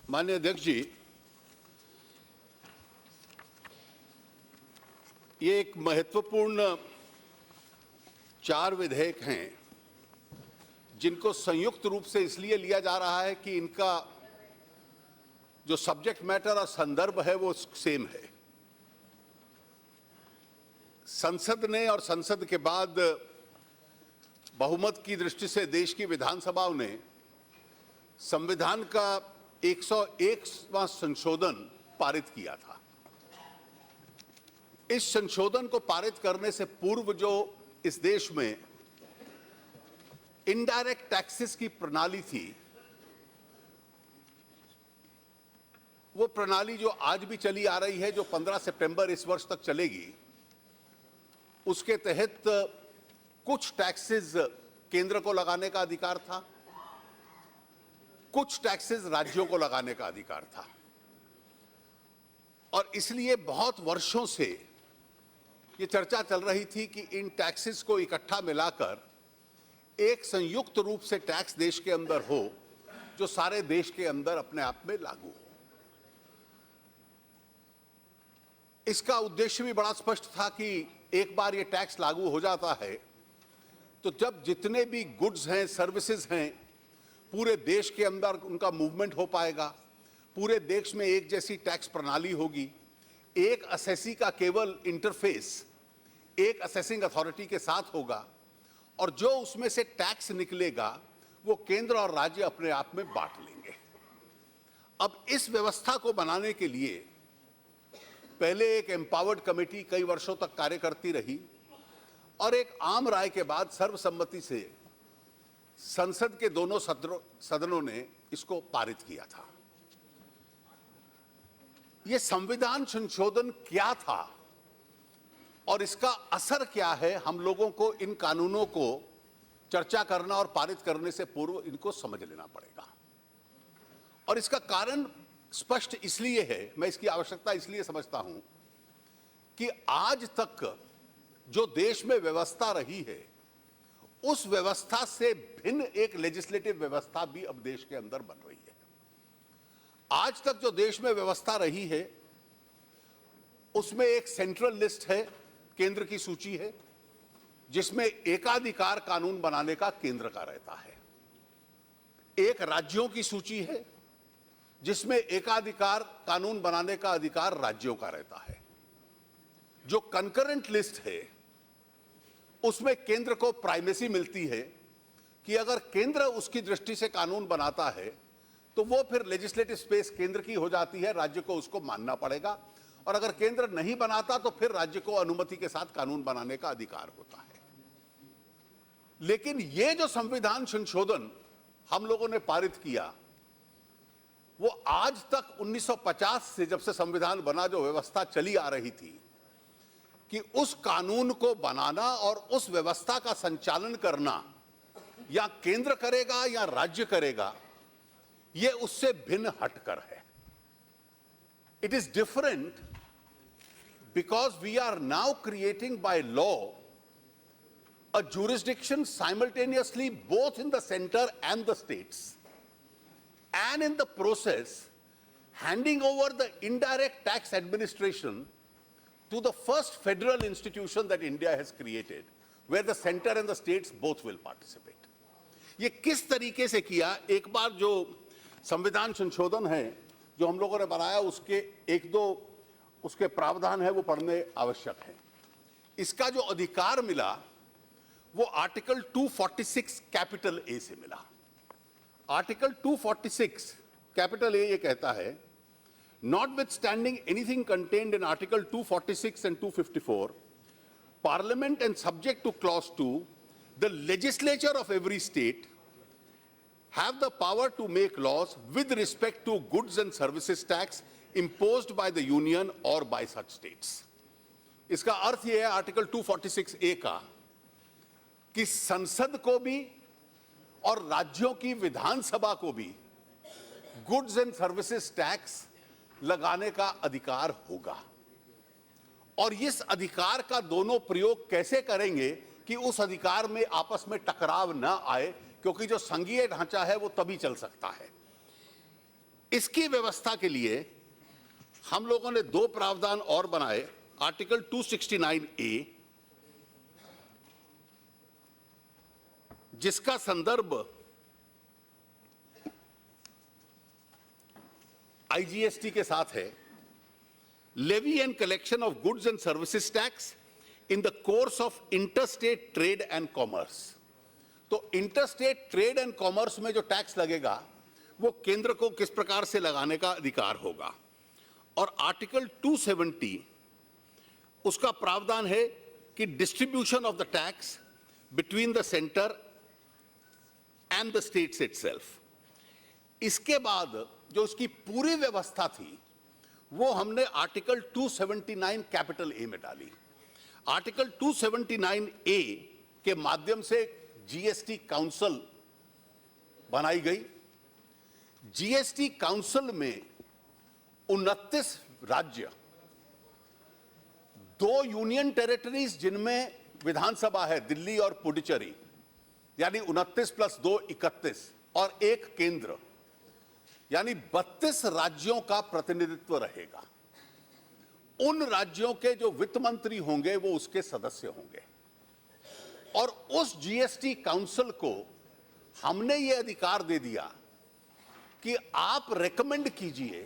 माननीय अध्यक्ष जी, ये एक महत्वपूर्ण 4 विधेयक हैं जिनको संयुक्त रूप से इसलिए लिया जा रहा है कि इनका जो सब्जेक्ट मैटर और संदर्भ है वो सेम है। संसद ने और संसद के बाद बहुमत की दृष्टि से देश की विधानसभाओं ने संविधान का 101वां संशोधन पारित किया था। इस संशोधन को पारित करने से पूर्व जो इस देश में इनडायरेक्ट टैक्सेस की प्रणाली थी, वो प्रणाली जो आज भी चली आ रही है, जो 15 सितंबर इस वर्ष तक चलेगी, उसके तहत कुछ टैक्सेस केंद्र को लगाने का अधिकार था, कुछ टैक्सेस राज्यों को लगाने का अधिकार था। और इसलिए बहुत वर्षों से ये चर्चा चल रही थी कि इन टैक्सेस को इकट्ठा मिलाकर एक संयुक्त रूप से टैक्स देश के अंदर हो, जो सारे देश के अंदर अपने आप में लागू हो। इसका उद्देश्य भी बड़ा स्पष्ट था कि एक बार ये टैक्स लागू हो जाता है तो जब जितने भी गुड्स हैं, सर्विसेज हैं, पूरे देश के अंदर उनका मूवमेंट हो पाएगा, पूरे देश में एक जैसी टैक्स प्रणाली होगी, एक असेसी का केवल इंटरफेस एक असेसिंग अथॉरिटी के साथ होगा और जो उसमें से टैक्स निकलेगा वो केंद्र और राज्य अपने आप में बांट लेंगे। अब इस व्यवस्था को बनाने के लिए पहले एक एम्पावर्ड कमेटी कई वर्षों तक कार्य करती रही और एक आम राय के बाद सर्वसम्मति से संसद के दोनों सदनों ने इसको पारित किया था। यह संविधान संशोधन क्या था और इसका असर क्या है, हम लोगों को इन कानूनों को चर्चा करना और पारित करने से पूर्व इनको समझ लेना पड़ेगा। और इसका कारण स्पष्ट इसलिए है, मैं इसकी आवश्यकता इसलिए समझता हूं कि आज तक जो देश में व्यवस्था रही है उस व्यवस्था से भिन्न एक लेजिस्लेटिव व्यवस्था भी अब देश के अंदर बन रही है। आज तक जो देश में व्यवस्था रही है उसमें एक सेंट्रल लिस्ट है, केंद्र की सूची है, जिसमें एकाधिकार कानून बनाने का केंद्र का रहता है। एक राज्यों की सूची है जिसमें एकाधिकार कानून बनाने का अधिकार राज्यों का रहता है। जो कंकरेंट लिस्ट है उसमें केंद्र को प्राइमेसी मिलती है कि अगर केंद्र उसकी दृष्टि से कानून बनाता है तो वो फिर लेजिस्लेटिव स्पेस केंद्र की हो जाती है, राज्य को उसको मानना पड़ेगा। और अगर केंद्र नहीं बनाता तो फिर राज्य को अनुमति के साथ कानून बनाने का अधिकार होता है। लेकिन ये जो संविधान संशोधन हम लोगों ने पारित किया, वो आज तक 1950 से जब से संविधान बना जो व्यवस्था चली आ रही थी कि उस कानून को बनाना और उस व्यवस्था का संचालन करना या केंद्र करेगा या राज्य करेगा, ये उससे भिन्न हटकर है। It is different because we are now creating by law a jurisdiction simultaneously both in the center and the states, and in the process handing over the indirect tax administration to the first federal institution that India has created, where the center and the states both will participate. ये किस तरीके से किया, एक बार जो संविधान संशोधन है जो हम लोगों ने बनाया उसके एक दो उसके प्रावधान है वो पढ़ने आवश्यक है। इसका जो अधिकार मिला वो आर्टिकल 246 कैपिटल ए से मिला। आर्टिकल 246 कैपिटल ए ये कहता है, notwithstanding anything contained in article 246 and 254, parliament and subject two clause 2, the legislature of every state have the power to make laws with respect to goods and services tax imposed by the union or by such states. इसका अर्थ यह है article 246 ए का कि संसद को भी और राज्यों की विधानसभा को भी गुड्स एंड सर्विसेज टैक्स लगाने का अधिकार होगा। और इस अधिकार का दोनों प्रयोग कैसे करेंगे कि उस अधिकार में आपस में टकराव न आए, क्योंकि जो संघीय ढांचा है वो तभी चल सकता है। इसकी व्यवस्था के लिए हम लोगों ने दो प्रावधान और बनाए। आर्टिकल 269A, जिसका संदर्भ आईजीएसटी के साथ है। Levy and collection of goods and services tax in the course of interstate trade and commerce. तो इंटरस्टेट ट्रेड एंड कॉमर्स में जो टैक्स लगेगा वो केंद्र को किस प्रकार से लगाने का अधिकार होगा। और आर्टिकल 270 उसका प्रावधान है कि distribution of the tax between the centre and the states itself. इसके बाद जो उसकी पूरी व्यवस्था थी वो हमने आर्टिकल 279 कैपिटल ए में डाली। आर्टिकल 279A के माध्यम से जीएसटी काउंसिल बनाई गई। जीएसटी काउंसिल में 29 राज्य, 2 यूनियन टेरिटरीज जिनमें विधानसभा है, दिल्ली और पुडुचेरी, यानी 29 + 2 31, और एक केंद्र, यानी 32 राज्यों का प्रतिनिधित्व रहेगा। उन राज्यों के जो वित्त मंत्री होंगे वो उसके सदस्य होंगे। और उस जीएसटी काउंसिल को हमने ये अधिकार दे दिया कि आप रेकमेंड कीजिए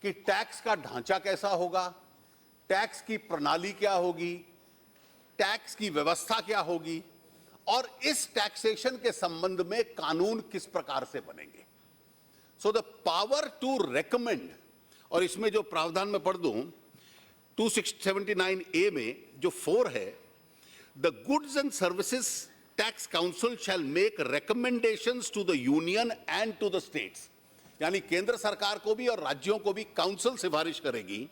कि टैक्स का ढांचा कैसा होगा, टैक्स की प्रणाली क्या होगी, टैक्स की व्यवस्था क्या होगी, और इस टैक्सेशन के संबंध में कानून किस प्रकार से बनेंगे। So the power to recommend, और इसमें जो प्रावधान में पढ़ दूं 279A में जो 4 है, the goods and services tax council shall make recommendations to the union and to the states, यानी केंद्र सरकार को भी और राज्यों को भी काउंसिल सिफारिश करेगी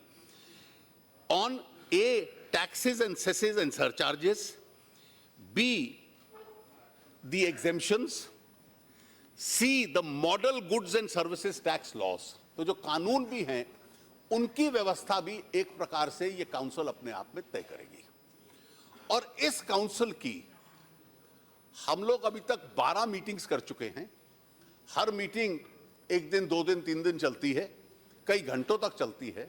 on A taxes and सेसेस and surcharges, be the exemptions, see the model goods and services tax loss. तो जो कानून भी हैं उनकी व्यवस्था भी एक प्रकार से ये काउंसिल अपने आप में तय करेगी। और इस काउंसिल की हम लोग अभी तक 12 मीटिंग्स कर चुके हैं। हर मीटिंग 1 दिन, 2 दिन, 3 दिन चलती है, कई घंटों तक चलती है।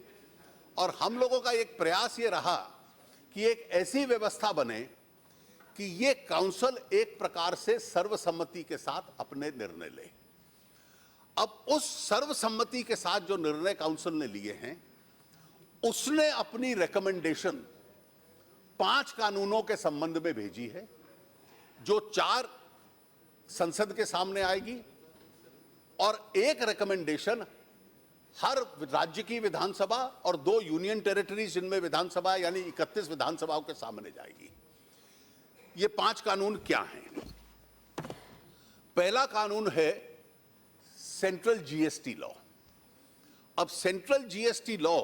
और हम लोगों का एक प्रयास ये रहा कि एक ऐसी व्यवस्था बने कि ये काउंसिल एक प्रकार से सर्वसम्मति के साथ अपने निर्णय ले। अब उस सर्वसम्मति के साथ जो निर्णय काउंसिल ने लिए हैं, उसने अपनी रिकमेंडेशन 5 कानूनों के संबंध में भेजी है, जो 4 संसद के सामने आएगी, और एक रिकमेंडेशन हर राज्य की विधानसभा और 2 यूनियन टेरिटरीज जिनमें विधानसभा यानी 31 विधानसभाओं के सामने जाएगी। ये 5 कानून क्या हैं? पहला कानून है सेंट्रल जीएसटी लॉ। अब सेंट्रल जीएसटी लॉ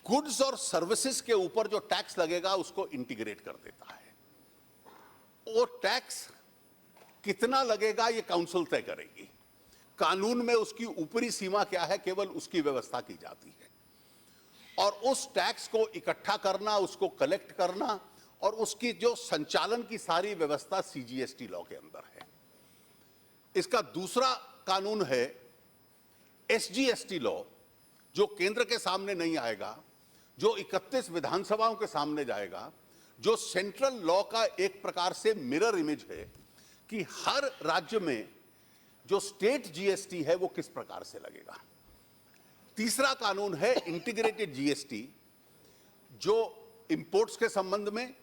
गुड्स और सर्विसेज के ऊपर जो टैक्स लगेगा उसको इंटीग्रेट कर देता है। वो टैक्स कितना लगेगा ये काउंसिल तय करेगी। कानून में उसकी ऊपरी सीमा क्या है, केवल उसकी व्यवस्था की जाती है। और उस टैक्स को इकट्ठा करना, उसको कलेक्ट करना और उसकी जो संचालन की सारी व्यवस्था सीजीएसटी लॉ के अंदर है। इसका दूसरा कानून है एसजीएसटी लॉ, जो केंद्र के सामने नहीं आएगा, जो 31 विधानसभाओं के सामने जाएगा, जो सेंट्रल लॉ का एक प्रकार से मिरर इमेज है कि हर राज्य में जो स्टेट जीएसटी है वो किस प्रकार से लगेगा। तीसरा कानून है इंटीग्रेटेड जीएसटी, जो इंपोर्ट्स के संबंध में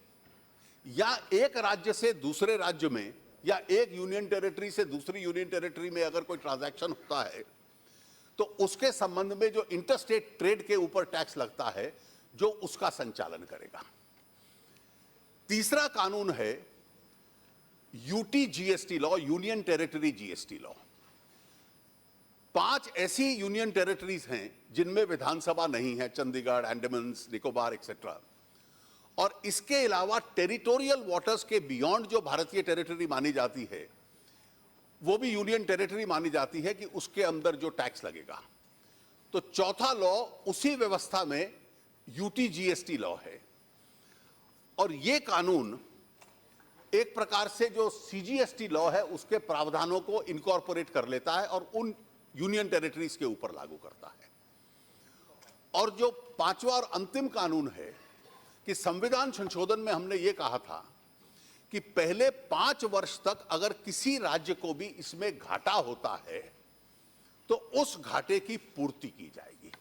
या एक राज्य से दूसरे राज्य में या एक यूनियन टेरिटरी से दूसरी यूनियन टेरिटरी में अगर कोई ट्रांजैक्शन होता है तो उसके संबंध में जो इंटरस्टेट ट्रेड के ऊपर टैक्स लगता है, जो उसका संचालन करेगा। तीसरा कानून है UT GST law, union territory GST law. 5 ऐसी यूनियन टेरिटरीज हैं जिनमें विधानसभा नहीं है, चंडीगढ़, अंडमान निकोबार एक्सेट्रा। और इसके अलावा टेरिटोरियल वाटर्स के बियॉन्ड जो भारतीय टेरिटरी मानी जाती है वो भी यूनियन टेरिटरी मानी जाती है कि उसके अंदर जो टैक्स लगेगा। तो चौथा लॉ उसी व्यवस्था में यूटी जीएसटी लॉ है। और ये कानून एक प्रकार से जो सीजीएसटी लॉ है उसके प्रावधानों को इनकॉर्पोरेट कर लेता है और उन यूनियन टेरिटरीज के ऊपर लागू करता है। और जो पांचवा और अंतिम कानून है कि संविधान संशोधन में हमने ये कहा था कि पहले 5 वर्ष तक अगर किसी राज्य को भी इसमें घाटा होता है तो उस घाटे की पूर्ति की जाएगी।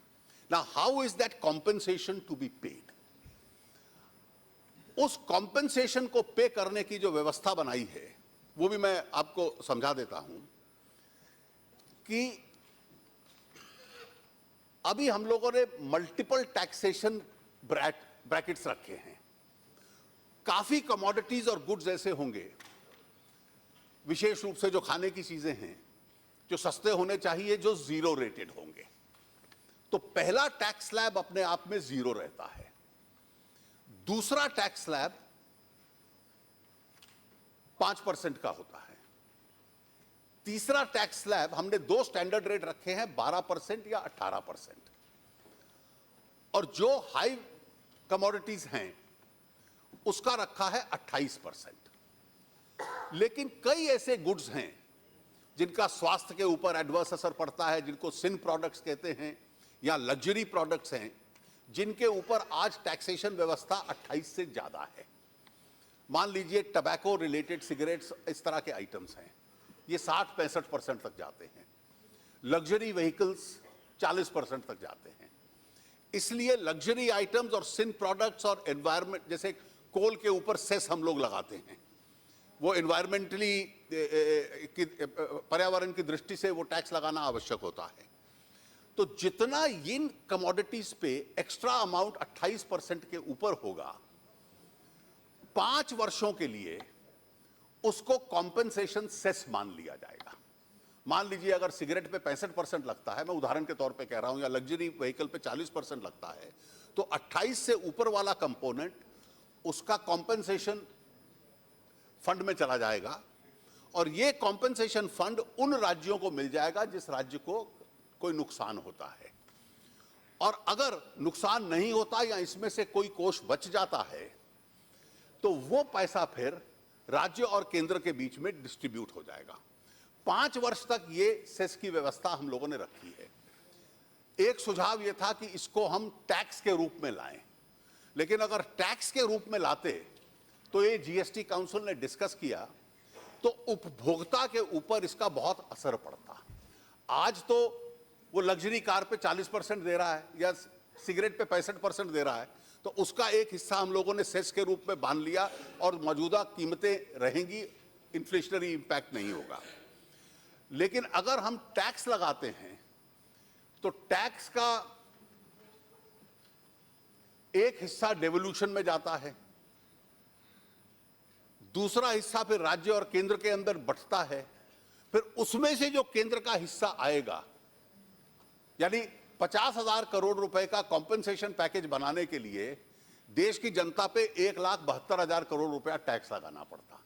Now how is that compensation to be paid? उस कॉम्पेंसेशन को पे करने की जो व्यवस्था बनाई है वो भी मैं आपको समझा देता हूं कि अभी हम लोगों ने मल्टीपल टैक्सेशन ब्रैकेट्स रखे हैं। काफी कमोडिटीज और गुड्स ऐसे होंगे, विशेष रूप से जो खाने की चीजें हैं, जो सस्ते होने चाहिए, जो जीरो रेटेड होंगे। तो पहला टैक्स स्लैब अपने आप में जीरो रहता है। दूसरा टैक्स स्लैब 5% का होता है। तीसरा टैक्स स्लैब हमने 2 स्टैंडर्ड रेट रखे हैं, 12% या 18%। और जो हाई कमोडिटीज हैं उसका रखा है 28%। लेकिन कई ऐसे गुड्स हैं जिनका स्वास्थ्य के ऊपर एडवर्स असर पड़ता है, जिनको सिन प्रोडक्ट्स कहते हैं, या लग्जरी प्रोडक्ट्स हैं, जिनके ऊपर आज टैक्सेशन व्यवस्था 28 से ज्यादा है। मान लीजिए टबैको रिलेटेड सिगरेट्स, इस तरह के आइटम्स हैं, ये 60-65% तक जाते हैं। लग्जरी व्हीकल्स 40% तक जाते हैं। इसलिए लग्जरी आइटम्स और सिन प्रोडक्ट्स और एनवायरमेंट, जैसे कोल के ऊपर सेस हम लोग लगाते हैं, वो एनवायरमेंटली पर्यावरण की दृष्टि से वो टैक्स लगाना आवश्यक होता है। तो जितना इन कमोडिटीज पे एक्स्ट्रा अमाउंट 28% के ऊपर होगा, 5 वर्षों के लिए उसको कॉम्पेंसेशन सेस मान लिया जाएगा। मान लीजिए अगर सिगरेट पे 65% लगता है, मैं उदाहरण के तौर पे कह रहा हूं, या लग्जरी व्हीकल पे 40% लगता है, तो 28 से ऊपर वाला कंपोनेंट उसका कॉम्पेंसेशन फंड में चला जाएगा। और ये कॉम्पेंसेशन फंड उन राज्यों को मिल जाएगा जिस राज्य को कोई नुकसान होता है। और अगर नुकसान नहीं होता या इसमें से कोई कोष बच जाता है तो वो पैसा फिर राज्य और केंद्र के बीच में डिस्ट्रीब्यूट हो जाएगा। 5 वर्ष तक ये सेस की व्यवस्था हम लोगों ने रखी है। एक सुझाव ये था कि इसको हम टैक्स के रूप में लाएं, लेकिन अगर टैक्स के रूप में लाते तो ये जीएसटी काउंसिल ने डिस्कस किया तो उपभोक्ता के ऊपर इसका बहुत असर पड़ता। आज तो वो लग्जरी कार पे 40% दे रहा है या सिगरेट पे 65% दे रहा है, तो उसका एक हिस्सा हम लोगों ने सेस के रूप में बांध लिया और मौजूदा कीमतें रहेंगी, इन्फ्लेशनरी इंपैक्ट नहीं होगा। लेकिन अगर हम टैक्स लगाते हैं तो टैक्स का एक हिस्सा डेवोल्यूशन में जाता है, दूसरा हिस्सा फिर राज्य और केंद्र के अंदर बंटता है, फिर उसमें से जो केंद्र का हिस्सा आएगा, यानी 50,000 करोड़ रुपए का कॉम्पेंसेशन पैकेज बनाने के लिए देश की जनता पे 1,72,000 करोड़ रुपया टैक्स लगाना पड़ता।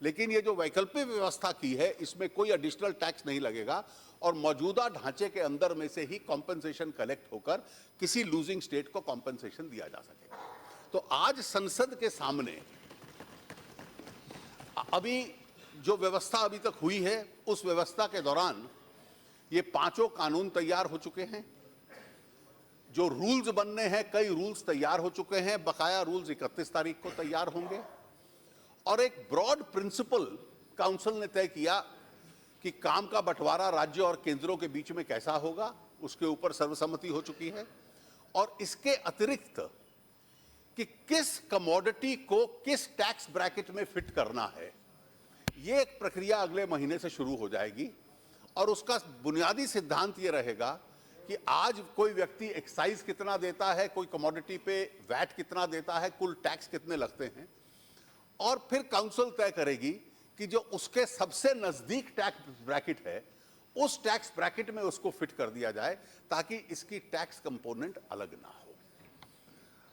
लेकिन ये जो वैकल्पिक व्यवस्था की है, इसमें कोई एडिशनल टैक्स नहीं लगेगा और मौजूदा ढांचे के अंदर में से ही कॉम्पेंसेशन कलेक्ट होकर किसी लूजिंग स्टेट को कॉम्पेंसेशन दिया जा सकेगा। तो आज संसद के सामने अभी जो व्यवस्था अभी तक हुई है, उस व्यवस्था के दौरान ये 5 कानून तैयार हो चुके हैं। जो रूल्स बनने हैं, कई रूल्स तैयार हो चुके हैं, बकाया रूल्स 31 तारीख को तैयार होंगे। और एक ब्रॉड प्रिंसिपल काउंसिल ने तय किया कि काम का बंटवारा राज्य और केंद्रों के बीच में कैसा होगा, उसके ऊपर सर्वसम्मति हो चुकी है। और इसके अतिरिक्त कि किस कमोडिटी को किस टैक्स ब्रैकेट में फिट करना है, ये एक प्रक्रिया अगले महीने से शुरू हो जाएगी। और उसका बुनियादी सिद्धांत ये रहेगा कि आज कोई व्यक्ति एक्साइज कितना देता है, कोई कमोडिटी पे वैट कितना देता है, कुल टैक्स कितने लगते हैं, और फिर काउंसिल तय करेगी कि जो उसके सबसे नजदीक टैक्स ब्रैकेट है, उस टैक्स ब्रैकेट में उसको फिट कर दिया जाए ताकि इसकी टैक्स कंपोनेंट अलग ना हो।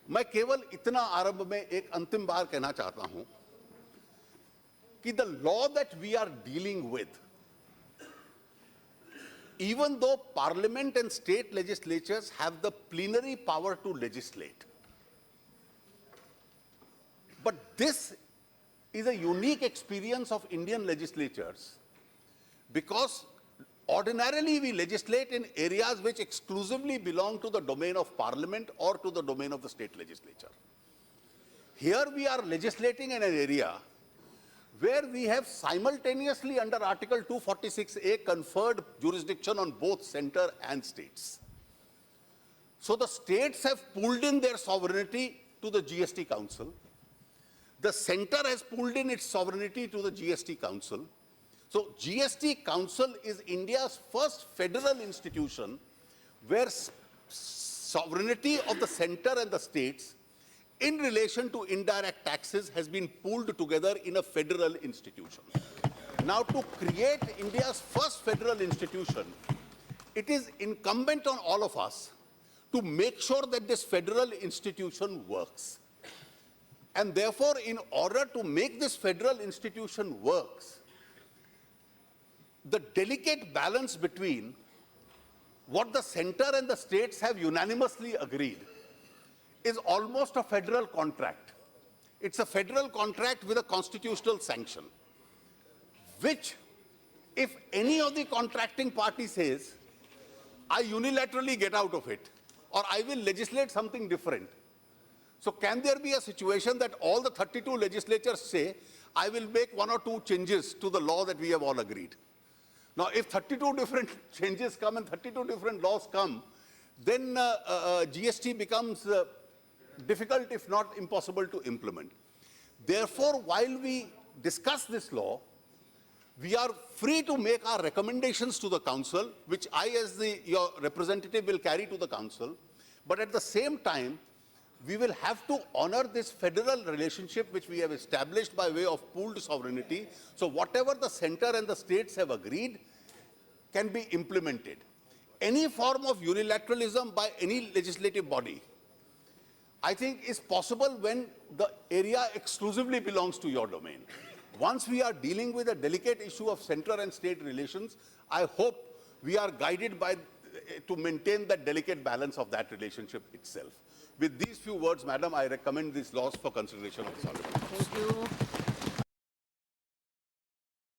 मैं केवल इतना आरंभ में एक अंतिम बार कहना चाहता हूं कि the law that we are dealing with, even though parliament and state legislatures have the plenary power to legislate, but this is a unique experience of Indian legislatures because Ordinarily, we legislate in areas which exclusively belong to the domain of parliament or to the domain of the state legislature. Here we are legislating in an area where we have simultaneously under Article 246A conferred jurisdiction on both center and states. So the states have pulled in their sovereignty to the GST Council. The center has pulled in its sovereignty to the GST Council. So GST Council is India's first federal institution where sovereignty of the center and the states in relation to indirect taxes has been pulled together in a federal institution. Now, to create India's first federal institution, it is incumbent on all of us to make sure that this federal institution works. And therefore, in order to make this federal institution works, the delicate balance between what the center and the states have unanimously agreed is almost a federal contract. It's a federal contract with a constitutional sanction, which, if any of the contracting party says, I unilaterally get out of it, or I will legislate something different. So can there be a situation that all the 32 legislatures say, I will make 1 or 2 changes to the law that we have all agreed? Now, if 32 different changes come and 32 different laws come, then GST becomes difficult, if not impossible, to implement. Therefore, while we discuss this law, we are free to make our recommendations to the Council, which I, as your representative, will carry to the Council. But at the same time, we will have to honor this federal relationship which we have established by way of pooled sovereignty. So whatever the center and the states have agreed can be implemented. Any form of unilateralism by any legislative body, I think, is possible when the area exclusively belongs to your domain. Once we are dealing with a delicate issue of center and state relations, I hope we are guided by to maintain that delicate balance of that relationship itself. With these few words, Madam, I recommend these laws for consideration of this Honorable. Thank you.